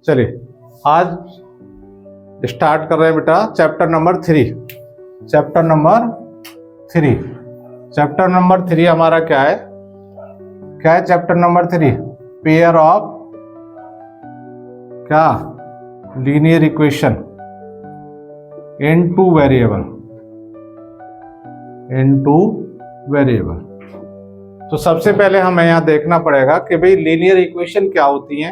चलिए आज स्टार्ट कर रहे हैं बेटा चैप्टर नंबर 3। चैप्टर नंबर 3 हमारा क्या है चैप्टर नंबर 3? पेयर ऑफ क्या linear equation in two variable. तो सबसे पहले हमें यहां देखना पड़ेगा कि भाई लीनियर इक्वेशन क्या होती है,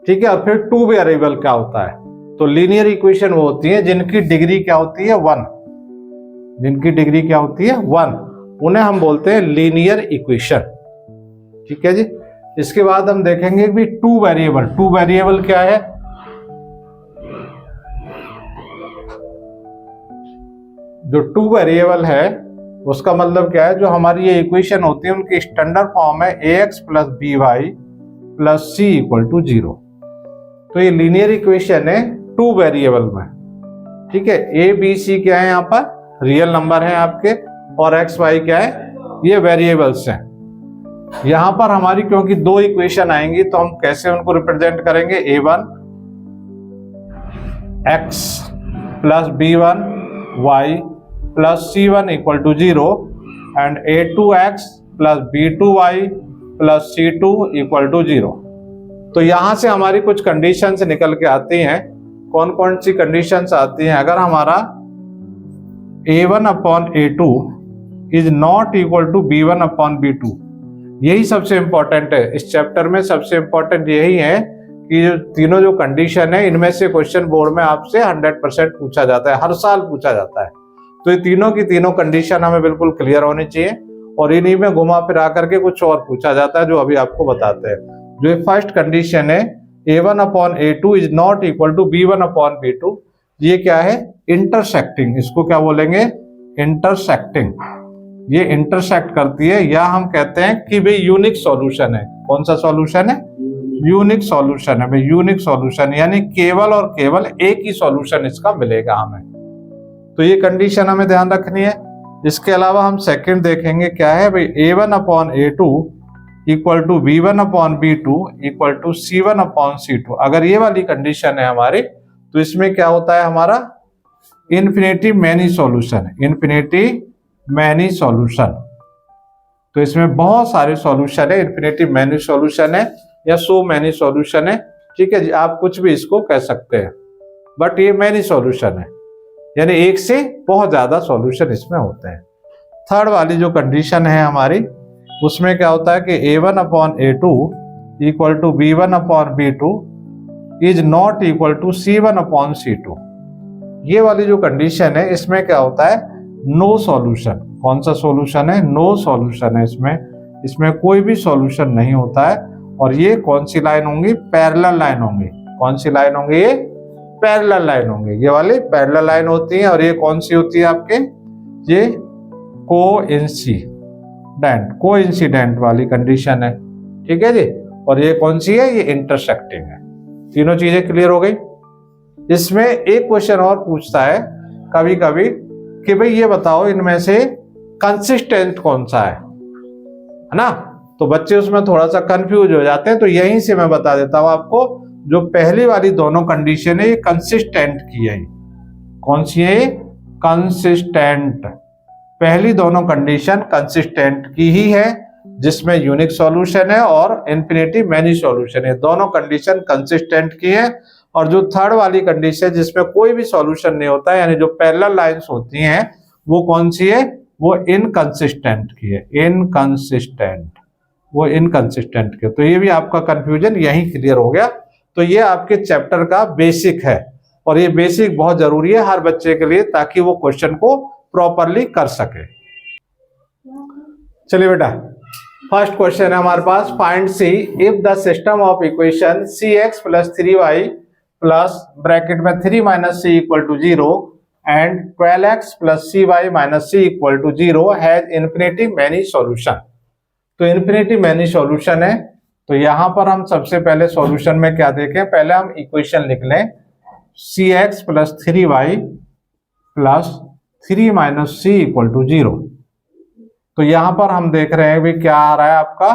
ठीक है, और फिर टू वेरिएबल क्या होता है। तो लीनियर इक्वेशन वो होती है जिनकी डिग्री क्या होती है 1, उन्हें हम बोलते हैं लीनियर इक्वेशन। ठीक है जी। इसके बाद हम देखेंगे कि टू वेरिएबल क्या है। जो टू वेरिएबल है उसका मतलब क्या है, जो हमारी ये इक्वेशन होती है उनकी स्टैंडर्ड फॉर्म है ax plus b y plus c equal to 0। तो ये लीनियर इक्वेशन है टू वेरिएबल में। ठीक है, ए बी सी क्या है, यहाँ पर रियल नंबर है आपके, और एक्स वाई क्या है, ये वेरिएबल्स हैं। यहां पर हमारी क्योंकि दो इक्वेशन आएंगी तो हम कैसे उनको रिप्रेजेंट करेंगे, a1 x plus b1 y plus c1 equal to 0 and a2x plus b2 y plus c2 equal to 0। तो यहां से हमारी कुछ कंडीशंस निकल के आती हैं। कौन कौन सी कंडीशंस आती हैं? अगर हमारा a1 upon a2 is not equal to b1 upon b2, यही सबसे इंपॉर्टेंट है इस चैप्टर में। सबसे इंपॉर्टेंट यही है कि जो तीनों जो कंडीशन है इनमें से क्वेश्चन बोर्ड में आपसे 100% पूछा जाता है, हर साल पूछा जाता है। तो ये तीनों की तीनों कंडीशन हमें बिल्कुल क्लियर होनी चाहिए, और इन्हीं में घुमा फिरा करके कुछ और पूछा जाता है जो अभी आपको बताते हैं। जो फर्स्ट कंडीशन है a1 upon a2 is not equal to b1 upon b2, ये क्या है, इंटरसेक्टिंग। इसको क्या बोलेंगे, इंटरसेक्टिंग। ये इंटरसेक्ट करती है, या हम कहते हैं कि भाई यूनिक सॉल्यूशन है। कौन सा सॉल्यूशन है, यूनिक सॉल्यूशन है भाई, यूनिक सॉल्यूशन यानी केवल और केवल एक ही सॉल्यूशन इसका मिलेगा हमें। तो ये कंडीशन हमें ध्यान रखनी है। इसके अलावा हम सेकंड देखेंगे क्या है भाई, a1 upon a2 equal to b1 upon b2 equal to c1 upon c2। अगर ये वाली कंडीशन है हमारी, तो इसमें क्या होता है हमारा इन्फिनिटी मैनी सॉल्यूशन। तो इसमें बहुत सारे सॉल्यूशन है, इन्फिनिटी मैनी सॉल्यूशन है या सो मैनी सॉल्यूशन है। ठीक है जी, आप कुछ भी इसको कह सकते हैं, बट ये मैनी सॉल्यूशन है, यानी एक से बहुत ज्यादा सॉल्यूशन इसमें होते हैं। थर्ड वाली जो कंडीशन है हमारी, उसमें क्या होता है कि a1 upon a2 equal to b1 upon b2 is not equal to c1 upon c2। ये वाली जो कंडीशन है इसमें क्या होता है, नो सॉल्यूशन। कौन सा सॉल्यूशन है, नो सॉल्यूशन है। इसमें कोई भी सॉल्यूशन नहीं होता है। और ये कौन सी लाइन होंगी, पैरेलल लाइन होंगी। कौन सी लाइन होंगी, ये पैरेलल लाइन होंगी। ये वाली पैरेलल लाइन होती है। और ये कौन सी होती है आपके, ये कोइंसिडेंट वाली कंडीशन है। ठीक है जी। और ये कौन सी है, ये इंटरसेक्टिंग है। तीनों चीजें क्लियर हो गई। इसमें एक क्वेश्चन और पूछता है कभी कभी कि भाई ये बताओ इनमें से कंसिस्टेंट कौन सा है ना। तो बच्चे उसमें थोड़ा सा कंफ्यूज हो जाते हैं। तो यहीं से मैं बता देता हूं आपको, जो पहली वाली दोनों कंडीशन है ये कंसिस्टेंट की है। कौन सी है, कंसिस्टेंट। पहली दोनों कंडीशन कंसिस्टेंट की ही है, जिसमें यूनिक सॉल्यूशन है और इन्फिनिटी मैनी सॉल्यूशन है। दोनों कंडीशन कंसिस्टेंट की है। और जो थर्ड वाली कंडीशन जिसमें कोई भी सॉल्यूशन नहीं होता है, यानी जो पैरेलल लाइंस होती हैं, वो कौन सी है, वो इनकंसिस्टेंट की है। इनकंसिस्टेंट की। तो ये भी आपका कंफ्यूजन यही क्लियर हो गया। तो ये आपके चैप्टर का बेसिक है, और ये बेसिक बहुत जरूरी है हर बच्चे के लिए, ताकि वो क्वेश्चन को प्रॉपरली कर सके। चलिए बेटा, फर्स्ट क्वेश्चन है हमारे पास, find c if the system of equation cx plus 3y plus bracket में 3 minus c equal to 0 and 12x plus cy minus c equal to 0 has infinity many solution. तो infinity many solution है। तो यहां पर हम सबसे पहले solution में क्या देखें, पहले हम इक्वेशन लिख लें, cx plus 3y plus 3 minus c equal to 0। तो यहां पर हम देख रहे हैं भी क्या आ रहा है आपका,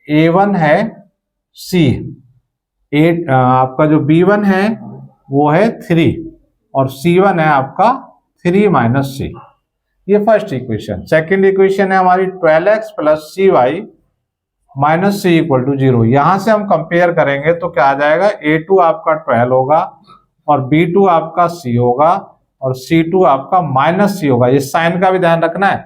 a1 है c, आपका जो B1 है वो है 3 और C1 है आपका 3 माइनस C। ये फर्स्ट इक्वेशन। सेकेंड इक्वेशन है हमारी 12x plus CY minus C equal to 0। यहां से हम कंपेयर करेंगे तो क्या आ जाएगा, A2 आपका 12 होगा और B2 आपका C होगा और C2 आपका माइनस C होगा। ये साइन का भी ध्यान रखना है,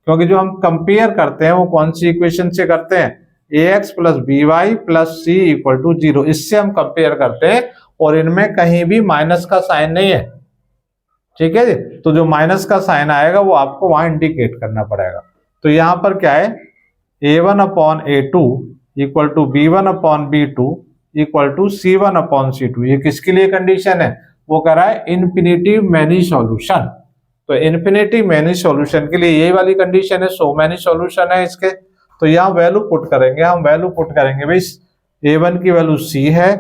क्योंकि जो हम कंपेयर करते हैं वो कौन सी इक्वेशन से करते हैं, ax plus by plus C equal to 0, इससे हम कंपेयर करते हैं और इनमें कहीं भी माइनस का साइन नहीं है। ठीक है जी, तो जो माइनस का साइन आएगा वो आपको वहां इंडिकेट करना पड़ेगा। तो यहां पर क्या है, a1 upon a2 equal to b1 upon b2 equal to c1 upon c2। ये किसके लिए कंडीशन है, वो कह रहा है इन्फिनिटिव मैनी सॉल्यूशन। तो इन्फिनिटिव मैनी सॉल्यूशन के लिए यही वाली कंडीशन है, सो मैनी सॉल्यूशन है इसके। तो यहाँ वैल्यू पुट करेंगे, हम वैल्यू पुट करेंगे भाई, a1 की वैल्यू c है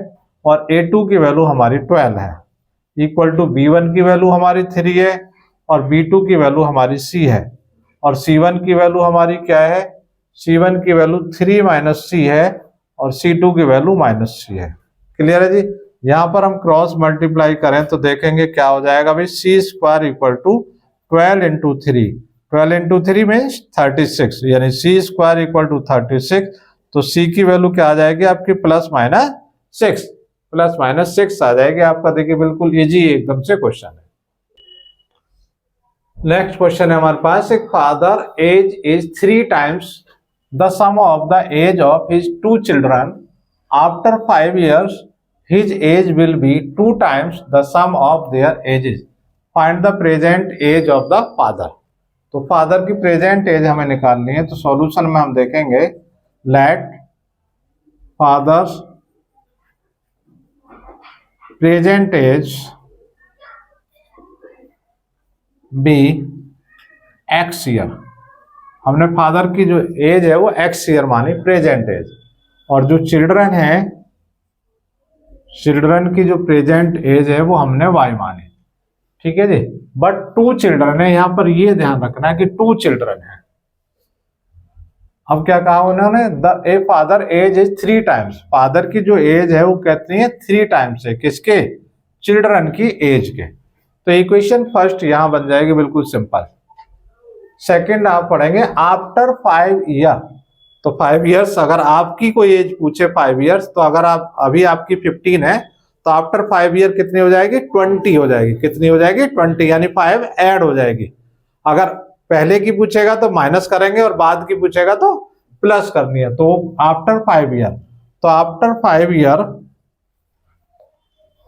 और a2 की वैल्यू हमारी 12 है, इक्वल टू b1 की वैल्यू हमारी 3 है और b2 की वैल्यू हमारी c है और c1 की वैल्यू हमारी क्या है, c1 की वैल्यू 3 माइनस c है और c2 की वैल्यू माइनस c है। क्लियर है जी। यहां पर हम क्रॉस मल्टीप्लाई करें तो देखेंगे क्या हो जाएगा भाई, c square equal to 12 into 3, 12 into 3 में 36, यानी c स्क्वायर इक्वल टू 36। तो c की वैल्यू क्या आ जाएगी आपकी, प्लस माइनस 6, प्लस माइनस 6 आ जाएगी आपका। देखिए बिल्कुल इजी एकदम से क्वेश्चन है। नेक्स्ट क्वेश्चन है हमारे पास, एक father age is 3 times the sum of the age of his 2 children. After 5 years his age will be 2 times the sum of their ages. Find the present age of the father. तो father की present age हमें निकालनी है। तो solution में हम देखेंगे, let father's present age be x year. हमने फादर की जो एज है वो एक्स ईयर मानी, प्रेजेंट एज, और जो चिल्ड्रन है, चिल्ड्रन की जो प्रेजेंट एज है वो हमने वाई मानी। ठीक है जी। बट 2 चिल्ड्रन है, यहां पर ये ध्यान रखना है कि 2 चिल्ड्रन है। अब क्या कहा उन्होंने, the A father age is 3 times. Father की जो एज है वो कहती है 3 टाइम्स है, किसके, चिल्ड्रन की एज के। तो इक्वेशन फर्स्ट यहां बन जाएगी बिल्कुल सिंपल। सेकंड आप पढ़ेंगे आफ्टर 5 ईयर। तो 5 इयर्स, अगर आपकी कोई एज पूछे 5 इयर्स, तो अगर आप अभी आपकी 15 है तो आफ्टर 5 ईयर कितनी हो जाएगी, 20 हो जाएगी। कितनी हो जाएगी, 20, यानी 5 ऐड हो जाएगी। अगर पहले की पूछेगा तो माइनस करेंगे और बाद की पूछेगा तो प्लस करनी है। तो आफ्टर 5 ईयर, तो after 5 year,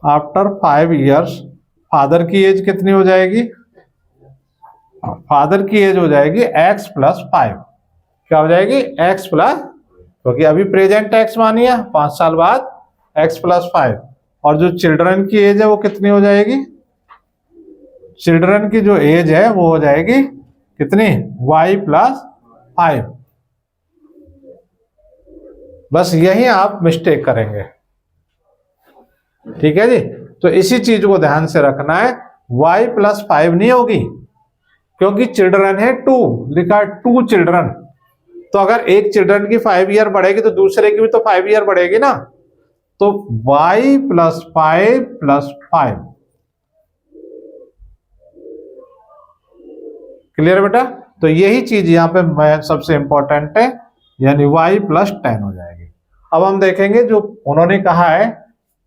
after 5 years father की एज कितनी हो जाएगी, फादर की एज हो जाएगी x प्लस 5। क्या हो जाएगी, x प्लस, क्योंकि अभी प्रेजेंट x मानी है, 5 साल बाद x प्लस 5। और जो चिल्ड्रन की एज है वो कितनी हो जाएगी, चिल्ड्रन की जो एज है वो हो जाएगी कितनी, y प्लस 5। बस यही आप मिस्टेक करेंगे। ठीक है जी। तो इसी चीज को ध्यान से रखना है, y प्लस 5 नहीं होगी, क्योंकि चिल्ड्रन है 2, लिखा 2 चिल्ड्रन। तो अगर एक चिल्ड्रन की 5 ईयर बढ़ेगी तो दूसरे की भी तो 5 ईयर बढ़ेगी ना। तो y प्लस 5 प्लस 5। क्लियर बेटा। तो यही चीज यहाँ पे सबसे इंपॉर्टेंट है, यानी y प्लस 10 हो जाएगी। अब हम देखेंगे जो उन्होंने कहा है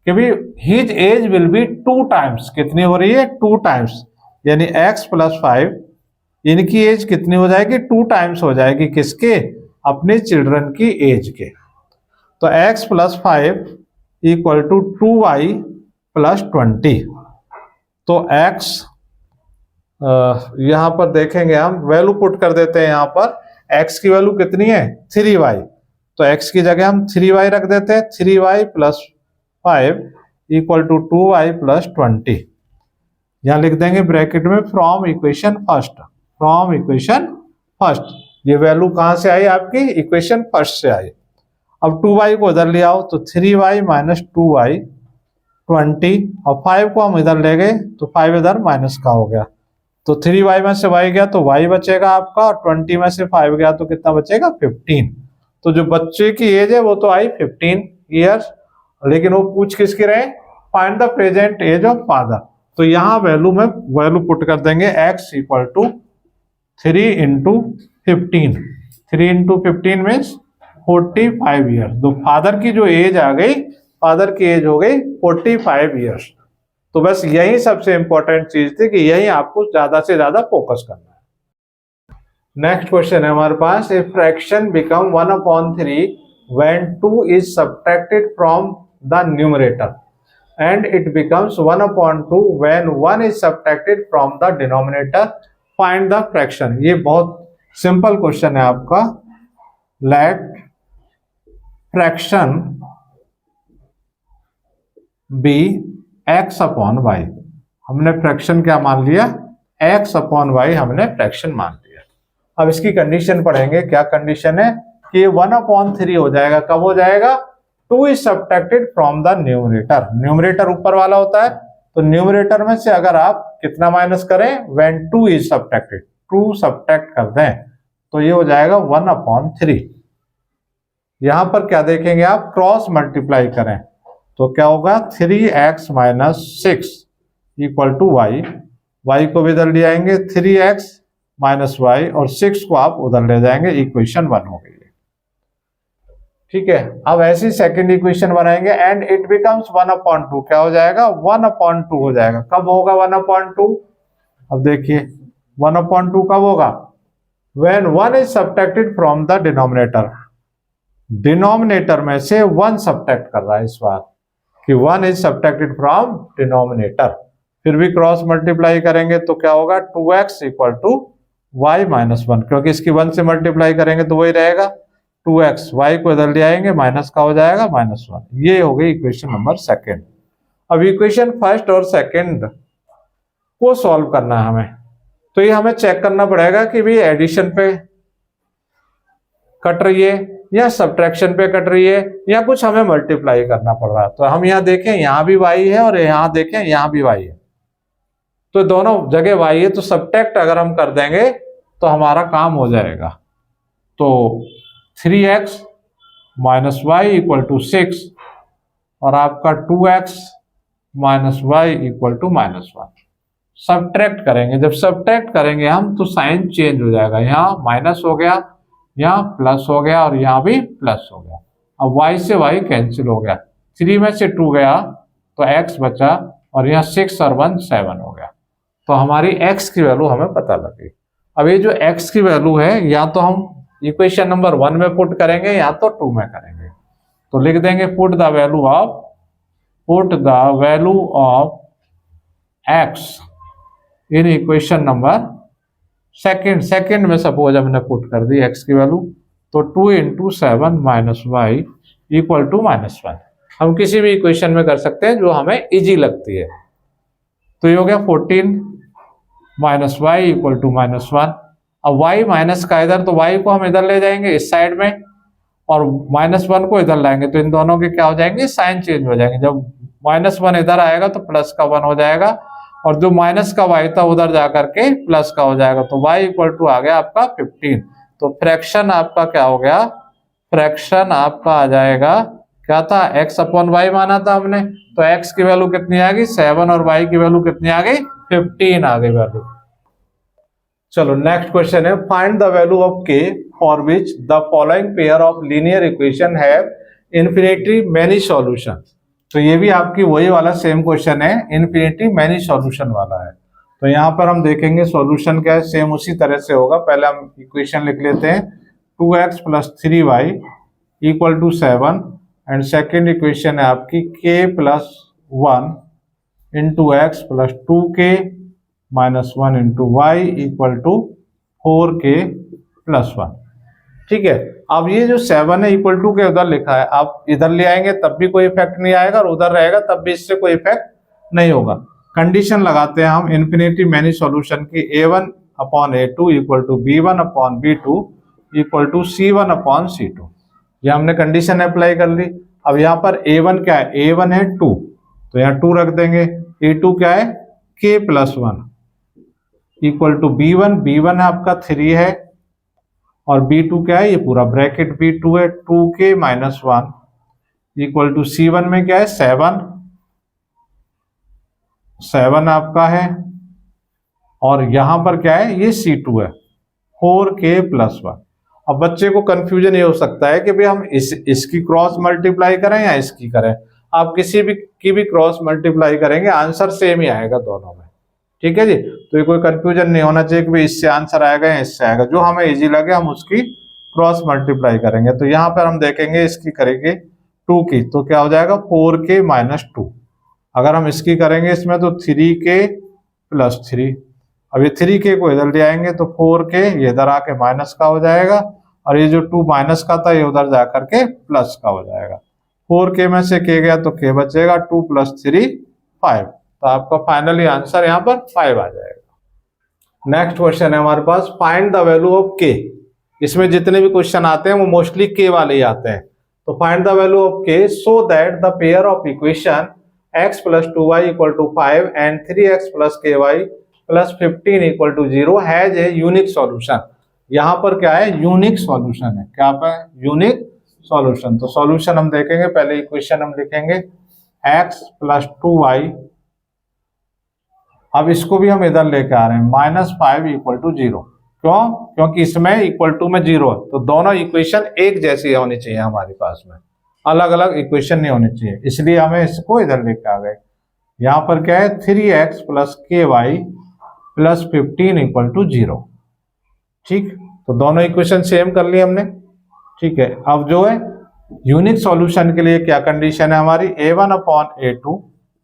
कि भी his age will be 2 times. कितनी हो रही है, 2 टाइम्स, यानी x प्लस 5, इनकी एज कितनी हो जाएगी, 2 टाइम्स हो जाएगी, किसके, अपने चिल्ड्रन की एज के। तो x plus 5 equal to 2y plus 20। तो x यहां पर देखेंगे, हम वैल्यू पुट कर देते हैं। यहां पर x की वैल्यू कितनी है, 3y। तो x की जगह हम 3y रख देते हैं। 3y plus 5 equal to 2y plus 20। यहां लिख देंगे ब्रैकेट में from equation first, from equation first. ये वैल्यू कहां से आई आपकी, इक्वेशन फर्स्ट से आई। अब 2y को इधर ले आओ, तो 3y माइनस 2y 20, और 5 को हम इधर ले गए तो 5 इधर माइनस का हो गया। तो 3y में से y गया तो y बचेगा आपका, और 20 में से 5 गया तो कितना बचेगा, 15। तो जो बच्चे की एज है वो तो आई 15 ईयर्स, लेकिन वो पूछ किसकी रहे, find the present age of father. तो यहां वैल्यू में वैल्यू पुट कर देंगे x equal to 3 into 15। 3 into 15 means 45 years. तो फादर की जो एज आ गई, फादर की एज हो गई 45 ईयर्स। तो बस यही सबसे इंपॉर्टेंट चीज थी कि यही आपको ज्यादा से ज्यादा फोकस करना है। नेक्स्ट क्वेश्चन है हमारे पास, a fraction become 1/3 when 2 is subtracted from the numerator and it becomes 1/2 when 1 is subtracted from the denominator, find the fraction। ये बहुत सिंपल क्वेश्चन है आपका। Let fraction be x upon y. हमने fraction क्या मान लिया, x अपॉन वाई हमने fraction मान लिया। अब इसकी कंडीशन पढ़ेंगे, क्या कंडीशन है कि 1/3 हो जाएगा। कब हो जाएगा, 2 is subtracted from the numerator. Numerator ऊपर वाला होता है, तो न्यूमरेटर में से अगर आप कितना माइनस करें, व्हेन 2 इज सब्ट्रैक्टेड, 2 सब्ट्रैक्ट कर दें तो ये हो जाएगा 1/3। यहां पर क्या देखेंगे आप, क्रॉस मल्टीप्लाई करें तो क्या होगा, 3x minus 6 equal to y. Y को भी इधर ले आएंगे, 3x माइनस वाई, और 6 को आप उधर ले जाएंगे, इक्वेशन 1 हो गई। ठीक है, अब ऐसी सेकंड इक्वेशन बनाएंगे एंड इट बिकम्स 1/2। क्या हो जाएगा, 1/2 हो जाएगा। कब होगा 1/2, अब देखिए 1/2 कब होगा, when 1 is subtracted from the denominator. Denominator में से 1 सब्ट्रैक्ट कर रहा है इस बार, कि 1 इज सब्ट्रैक्टेड फ्रॉम डिनोमिनेटर। फिर भी क्रॉस मल्टीप्लाई करेंगे तो क्या होगा, 2x equal to Y minus 1, क्योंकि इसकी 1 से मल्टीप्लाई करेंगे तो वही रहेगा 2x। y को इधर ले आएंगे, माइनस का हो जाएगा -1। ये हो गई इक्वेशन नंबर सेकंड। अब इक्वेशन फर्स्ट और सेकंड को सॉल्व करना है हमें, तो ये हमें चेक करना पड़ेगा कि भाई एडिशन पे कट रही है या सब्ट्रैक्शन पे कट रही है या कुछ हमें मल्टीप्लाई करना पड़ रहा है। तो हम यहाँ देखें, यहाँ भी y है और यहाँ देखें यहाँ भी y है, तो दोनों जगह y है, तो सब्ट्रैक्ट अगर हम कर देंगे तो हमारा काम हो जाएगा। तो 3x minus y equal to 6 और आपका 2x minus y equal to -1। Subtract करेंगे, जब सब्ट्रैक्ट करेंगे हम तो साइन चेंज हो जाएगा। यहाँ माइनस हो गया, यहाँ प्लस हो गया और यहाँ भी प्लस हो गया। अब y से y कैंसिल हो गया, 3 में से 2 गया तो x बचा, और यहाँ 6 और 1 7 हो गया। तो हमारी x की वैल्यू हमें पता लगी। अब ये जो x की वैल्यू है, या तो हम इक्वेशन नंबर 1 में पुट करेंगे या तो 2 में करेंगे। तो लिख देंगे put the value of x in equation number second में सपोज हमने पुट कर दी x की वैल्यू, तो 2 into 7 minus y equal to -1। हम किसी भी इक्वेशन में कर सकते हैं जो हमें इजी लगती है। तो ये हो गया 14 माइनस वाई इक्वल टू -1। अब y माइनस का इधर, तो y को हम इधर ले जाएंगे इस साइड में, और -1 को इधर लाएंगे, तो इन दोनों के क्या हो जाएंगे, साइन चेंज हो जाएंगे। जब -1 इधर आएगा तो प्लस का 1 हो जाएगा, और जो माइनस का y था उधर जाकर के प्लस का हो जाएगा। तो y इक्वल टू आ गया आपका 15। तो फ्रैक्शन आपका क्या हो गया, फ्रैक्शन आपका आ जाएगा, क्या था, x अपॉन वाई माना था हमने, तो x की वैल्यू कितनी आ गई 7 और y की वैल्यू कितनी आ गई 15 आ गई वैल्यू। चलो नेक्स्ट क्वेश्चन है, find the value of k for which the following pair of linear equation have infinity many solution. तो ये भी आपकी वही वाला सेम क्वेश्चन है, इन्फिनिटी मेनी सॉल्यूशन वाला है। तो यहाँ पर हम देखेंगे सॉल्यूशन क्या है, सेम उसी तरह से होगा। पहले हम इक्वेशन लिख लेते हैं, 2x plus 3y equal to 7, and second equation है आपकी k plus 1 into x plus 2k minus 1 into y equal to 4k plus 1। ठीक है, अब ये जो 7 है इक्वल टू के उधर लिखा है, आप इधर ले आएंगे तब भी कोई इफेक्ट नहीं आएगा, और उधर रहेगा तब भी इससे कोई इफेक्ट नहीं होगा। कंडीशन लगाते हैं हम इन्फिनिटी मैनी सॉल्यूशन की, a1 upon a2 equal to b1 upon b2 equal to c1 upon c2। ये हमने कंडीशन अप्लाई कर ली। अब यहाँ पर a1 क्या है, a1 है 2, तो यहाँ 2 रख देंगे। a2 क्या है, k plus 1 equal to b1 है आपका 3 है, और b2 क्या है, ये पूरा ब्रैकेट b2 है 2k minus 1 equal to C1 में क्या है 7 आपका है, और यहां पर क्या है ये C2 है 4k+1। अब बच्चे को कंफ्यूजन ये हो सकता है कि भाई हम इसकी क्रॉस मल्टीप्लाई करें या इसकी करें। आप किसी भी की भी क्रॉस मल्टीप्लाई करेंगे आंसर सेम ही आएगा दोनों में, ठीक है जी। तो ये कोई कंफ्यूजन नहीं होना चाहिए कि भाई इससे आंसर आएगा या इससे आएगा, जो हमें इजी लगे हम उसकी क्रॉस मल्टीप्लाई करेंगे। तो यहाँ पर हम देखेंगे इसकी करेंगे 2 की, तो क्या हो जाएगा 4k-2। अगर हम इसकी करेंगे इसमें तो 3k+3। अब ये 3k को इधर ले आएंगे तो 4k ये इधर आके माइनस का हो जाएगा, और ये जो 2 माइनस का था ये उधर जा करके प्लस का हो जाएगा। 4k में से k गया तो k बचेगा, 2 + 3 5। तो आपका फाइनली आंसर यहाँ पर 5 आ जाएगा। नेक्स्ट क्वेश्चन है हमारे पास, find the value of k। इसमें जितने भी क्वेश्चन आते हैं वो मोस्टली k वाले ही आते हैं। तो find the value of k so that the pair of equation x + 2y = 5 and 3x + ky + 15 = 0 has a unique solution. यहाँ पर क्या है यूनिक सॉल्यूशन है, क्या पे यूनिक सॉल्यूशन। तो सॉल्यूशन हम देखेंगे, पहले इक्वेशन हम लिखेंगे x + 2y। अब इसको भी हम इधर लेके आ रहे हैं -5 = 0। क्यों? क्योंकि इसमें इक्वल टू में 0 है, तो दोनों इक्वेशन एक जैसी होनी चाहिए हमारे पास में, अलग अलग इक्वेशन नहीं होनी चाहिए, इसलिए हमें इसको इधर लेके आ गए। यहाँ पर क्या है 3x + ky + 15 = 0। ठीक, तो दोनों इक्वेशन सेम कर ली हमने। ठीक है, अब जो है यूनिक सॉल्यूशन के लिए क्या कंडीशन है हमारी, a1/a2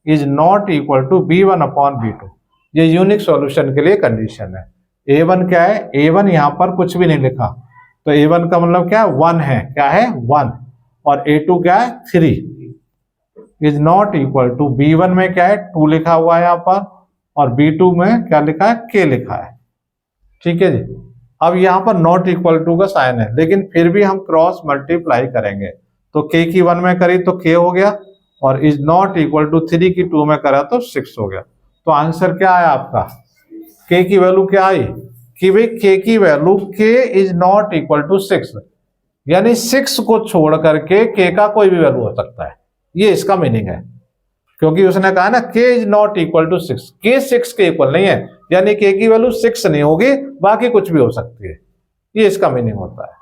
is not equal to b1/b2। ये यूनिक सॉल्यूशन के लिए कंडीशन है। a1 क्या है, a1 यहाँ पर कुछ भी नहीं लिखा, तो a1 का मतलब क्या है 1 है, क्या है 1, और a2 क्या है 3 is not equal to b1 में क्या है 2 लिखा हुआ है यहाँ पर, और b2 में क्या लिखा है k लिखा है। ठीक है जी, अब यहाँ पर नॉट इक्वल टू का साइन है, लेकिन फिर भी हम क्रॉस मल्टीप्लाई करेंगे, तो k की 1 में करी तो k हो गया, और इज नॉट इक्वल टू 3 की 2 में करा तो 6 हो गया। तो आंसर क्या आया आपका, k की वैल्यू क्या आई कि भाई k की value k is not equal to 6, यानी 6 को छोड़ करके k का कोई भी वैल्यू हो सकता है, ये इसका मीनिंग है। क्योंकि उसने कहा ना k is not equal to 6, k 6 के इक्वल नहीं है, यानी k की वैल्यू 6 नहीं होगी, बाकी कुछ भी हो सकती है, ये इसका मीनिंग होता है।